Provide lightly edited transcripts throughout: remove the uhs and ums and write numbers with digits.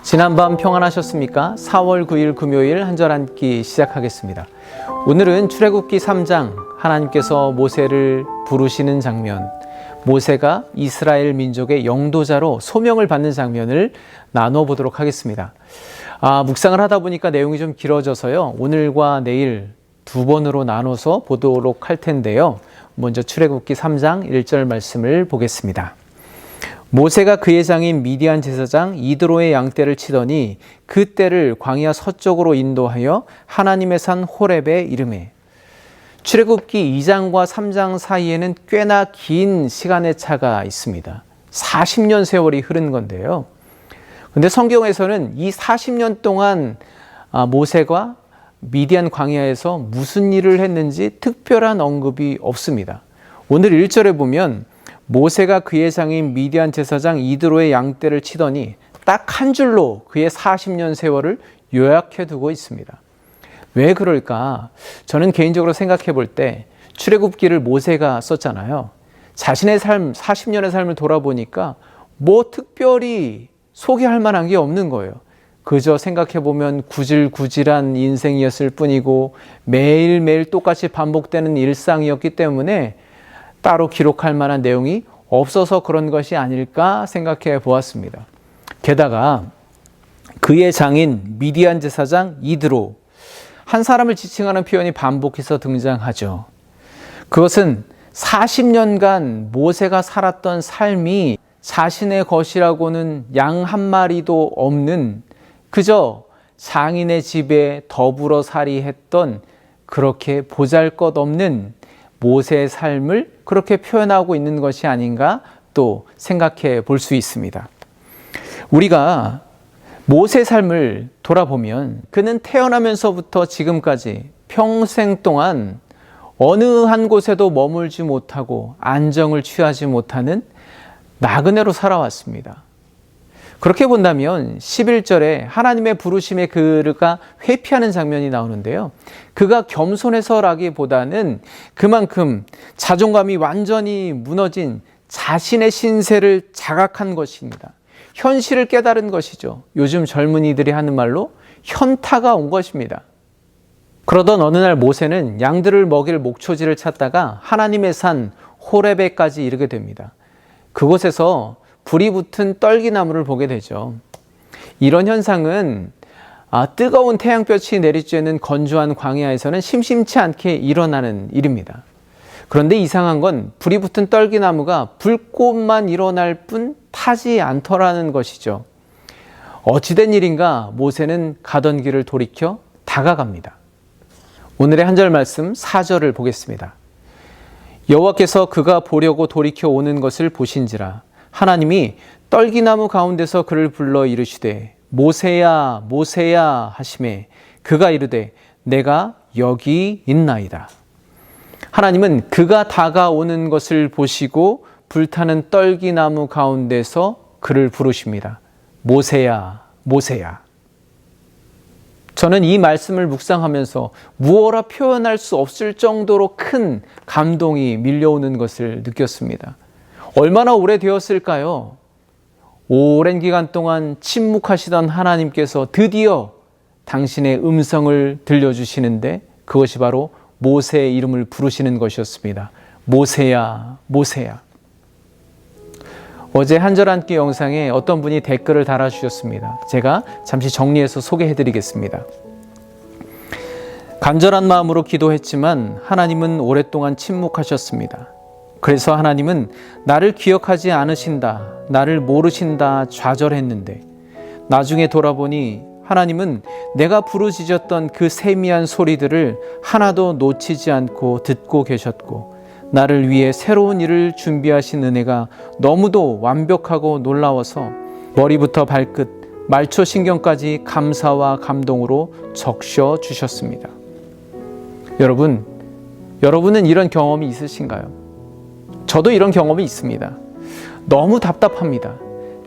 지난밤 평안하셨습니까? 4월 9일 금요일 한절 한끼 시작하겠습니다. 오늘은 출애굽기 3장 하나님께서 모세를 부르시는 장면, 모세가 이스라엘 민족의 영도자로 소명을 받는 장면을 나눠보도록 하겠습니다. 묵상을 하다 보니까 내용이 좀 길어져서요. 오늘과 내일 두 번으로 나눠서 보도록 할 텐데요. 먼저 출애굽기 3장 1절 말씀을 보겠습니다. 모세가 그의 장인 미디안 제사장 이드로의 양떼를 치더니 그 떼를 광야 서쪽으로 인도하여 하나님의 산 호렙에 이르매. 출애굽기 2장과 3장 사이에는 꽤나 긴 시간의 차가 있습니다. 40년 세월이 흐른 건데요. 근데 성경에서는 이 40년 동안 모세가 미디안 광야에서 무슨 일을 했는지 특별한 언급이 없습니다. 오늘 1절에 보면 모세가 그의 장인 미디안 제사장 이드로의 양떼를 치더니 딱 한 줄로 그의 40년 세월을 요약해 두고 있습니다. 왜 그럴까? 저는 개인적으로 생각해 볼 때 출애굽기를 모세가 썼잖아요. 자신의 삶, 40년의 삶을 돌아보니까 뭐 특별히 소개할 만한 게 없는 거예요. 그저 생각해 보면 구질구질한 인생이었을 뿐이고 매일매일 똑같이 반복되는 일상이었기 때문에 따로 기록할 만한 내용이 없어서 그런 것이 아닐까 생각해 보았습니다. 게다가 그의 장인 미디안 제사장 이드로, 한 사람을 지칭하는 표현이 반복해서 등장하죠. 그것은 40년간 모세가 살았던 삶이 자신의 것이라고는 양 한 마리도 없는 그저 장인의 집에 더불어 살이했던 그렇게 보잘것없는 모세의 삶을 그렇게 표현하고 있는 것이 아닌가 또 생각해 볼 수 있습니다. 우리가 모세의 삶을 돌아보면 그는 태어나면서부터 지금까지 평생 동안 어느 한 곳에도 머물지 못하고 안정을 취하지 못하는 나그네로 살아왔습니다. 그렇게 본다면 11절에 하나님의 부르심에 그가 회피하는 장면이 나오는데요. 그가 겸손해서라기보다는 그만큼 자존감이 완전히 무너진 자신의 신세를 자각한 것입니다. 현실을 깨달은 것이죠. 요즘 젊은이들이 하는 말로 현타가 온 것입니다. 그러던 어느 날 모세는 양들을 먹일 목초지를 찾다가 하나님의 산 호렙에까지 이르게 됩니다. 그곳에서 불이 붙은 떨기나무를 보게 되죠. 이런 현상은 뜨거운 태양볕이 내리쬐는 건조한 광야에서는 심심치 않게 일어나는 일입니다. 그런데 이상한 건 불이 붙은 떨기나무가 불꽃만 일어날 뿐 타지 않더라는 것이죠. 어찌된 일인가 모세는 가던 길을 돌이켜 다가갑니다. 오늘의 한절 말씀 4절을 보겠습니다. 여호와께서 그가 보려고 돌이켜 오는 것을 보신지라 하나님이 떨기나무 가운데서 그를 불러 이르시되 모세야 모세야 하시매 그가 이르되 내가 여기 있나이다. 하나님은 그가 다가오는 것을 보시고 불타는 떨기나무 가운데서 그를 부르십니다. 모세야 모세야. 저는 이 말씀을 묵상하면서 무어라 표현할 수 없을 정도로 큰 감동이 밀려오는 것을 느꼈습니다. 얼마나 오래되었을까요? 오랜 기간 동안 침묵하시던 하나님께서 드디어 당신의 음성을 들려주시는데 그것이 바로 모세의 이름을 부르시는 것이었습니다. 모세야, 모세야. 어제 한절 한끼 영상에 어떤 분이 댓글을 달아주셨습니다. 제가 잠시 정리해서 소개해드리겠습니다. 간절한 마음으로 기도했지만 하나님은 오랫동안 침묵하셨습니다. 그래서 하나님은 나를 기억하지 않으신다, 나를 모르신다 좌절했는데 나중에 돌아보니 하나님은 내가 부르짖었던 그 세미한 소리들을 하나도 놓치지 않고 듣고 계셨고 나를 위해 새로운 일을 준비하신 은혜가 너무도 완벽하고 놀라워서 머리부터 발끝, 말초 신경까지 감사와 감동으로 적셔 주셨습니다. 여러분은 이런 경험이 있으신가요? 저도 이런 경험이 있습니다. 너무 답답합니다.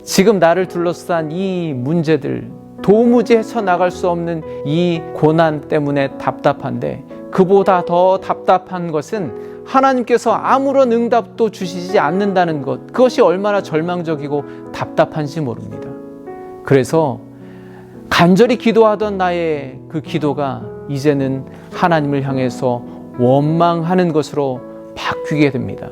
지금 나를 둘러싼 이 문제들, 도무지 헤쳐나갈 수 없는 이 고난 때문에 답답한데 그보다 더 답답한 것은 하나님께서 아무런 응답도 주시지 않는다는 것, 그것이 얼마나 절망적이고 답답한지 모릅니다. 그래서 간절히 기도하던 나의 그 기도가 이제는 하나님을 향해서 원망하는 것으로 바뀌게 됩니다.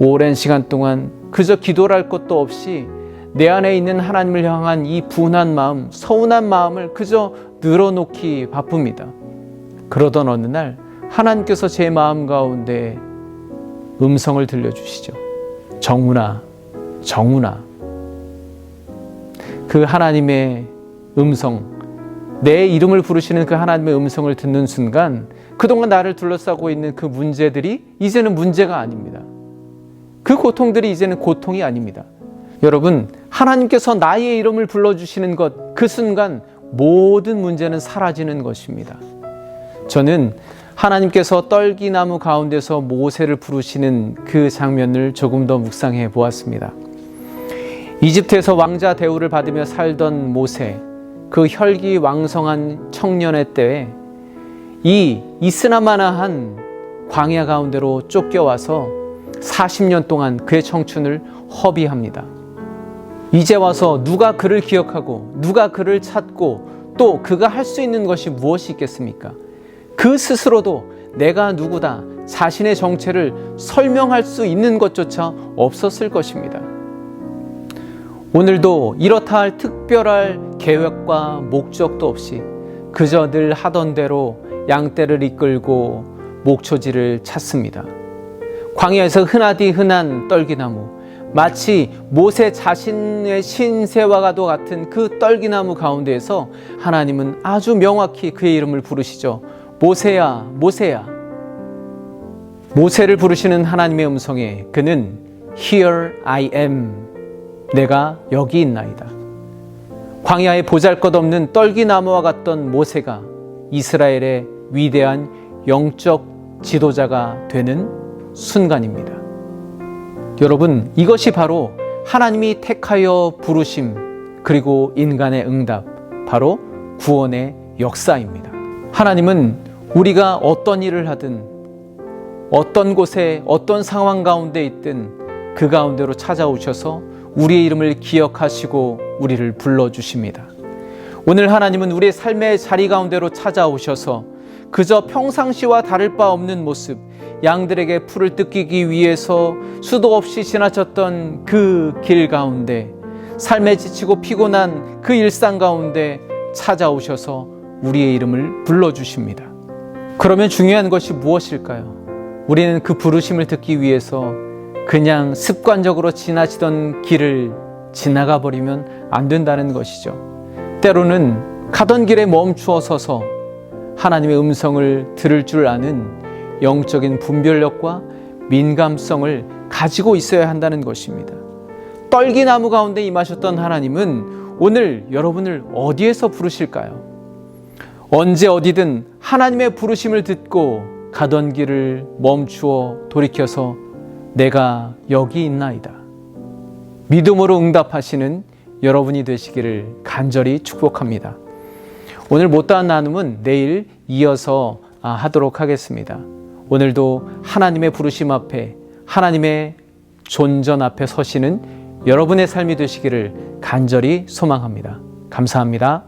오랜 시간 동안 그저 기도랄 것도 없이 내 안에 있는 하나님을 향한 이 분한 마음, 서운한 마음을 그저 늘어놓기 바쁩니다. 그러던 어느 날 하나님께서 제 마음 가운데 음성을 들려주시죠. 정훈아, 정훈아. 그 하나님의 음성, 내 이름을 부르시는 그 하나님의 음성을 듣는 순간 그동안 나를 둘러싸고 있는 그 문제들이 이제는 문제가 아닙니다. 그 고통들이 이제는 고통이 아닙니다. 여러분, 하나님께서 나의 이름을 불러주시는 것, 그 순간 모든 문제는 사라지는 것입니다. 저는 하나님께서 떨기나무 가운데서 모세를 부르시는 그 장면을 조금 더 묵상해 보았습니다. 이집트에서 왕자 대우를 받으며 살던 모세, 그 혈기왕성한 청년의 때에 이 이스나마나한 광야 가운데로 쫓겨와서 40년 동안 그의 청춘을 허비합니다. 이제 와서 누가 그를 기억하고 누가 그를 찾고 또 그가 할 수 있는 것이 무엇이 있겠습니까? 그 스스로도 내가 누구다 자신의 정체를 설명할 수 있는 것조차 없었을 것입니다. 오늘도 이렇다 할 특별할 계획과 목적도 없이 그저 늘 하던 대로 양떼를 이끌고 목초지를 찾습니다. 광야에서 흔하디 흔한 떨기나무, 마치 모세 자신의 신세와도 같은 그 떨기나무 가운데에서 하나님은 아주 명확히 그의 이름을 부르시죠. 모세야, 모세야. 모세를 부르시는 하나님의 음성에 그는 Here I am. 내가 여기 있나이다. 광야에 보잘것없는 떨기나무와 같던 모세가 이스라엘의 위대한 영적 지도자가 되는 순간입니다. 여러분, 이것이 바로 하나님이 택하여 부르심 그리고 인간의 응답, 바로 구원의 역사입니다. 하나님은 우리가 어떤 일을 하든 어떤 곳에 어떤 상황 가운데 있든 그 가운데로 찾아오셔서 우리의 이름을 기억하시고 우리를 불러주십니다. 오늘 하나님은 우리의 삶의 자리 가운데로 찾아오셔서 그저 평상시와 다를 바 없는 모습, 양들에게 풀을 뜯기기 위해서 수도 없이 지나쳤던 그 길 가운데, 삶에 지치고 피곤한 그 일상 가운데 찾아오셔서 우리의 이름을 불러주십니다. 그러면 중요한 것이 무엇일까요? 우리는 그 부르심을 듣기 위해서 그냥 습관적으로 지나치던 길을 지나가 버리면 안 된다는 것이죠. 때로는 가던 길에 멈추어 서서 하나님의 음성을 들을 줄 아는 영적인 분별력과 민감성을 가지고 있어야 한다는 것입니다. 떨기나무 가운데 임하셨던 하나님은 오늘 여러분을 어디에서 부르실까요? 언제 어디든 하나님의 부르심을 듣고 가던 길을 멈추어 돌이켜서 내가 여기 있나이다. 믿음으로 응답하시는 여러분이 되시기를 간절히 축복합니다. 오늘 못다한 나눔은 내일 이어서 하도록 하겠습니다. 오늘도 하나님의 부르심 앞에, 하나님의 존전 앞에 서시는 여러분의 삶이 되시기를 간절히 소망합니다. 감사합니다.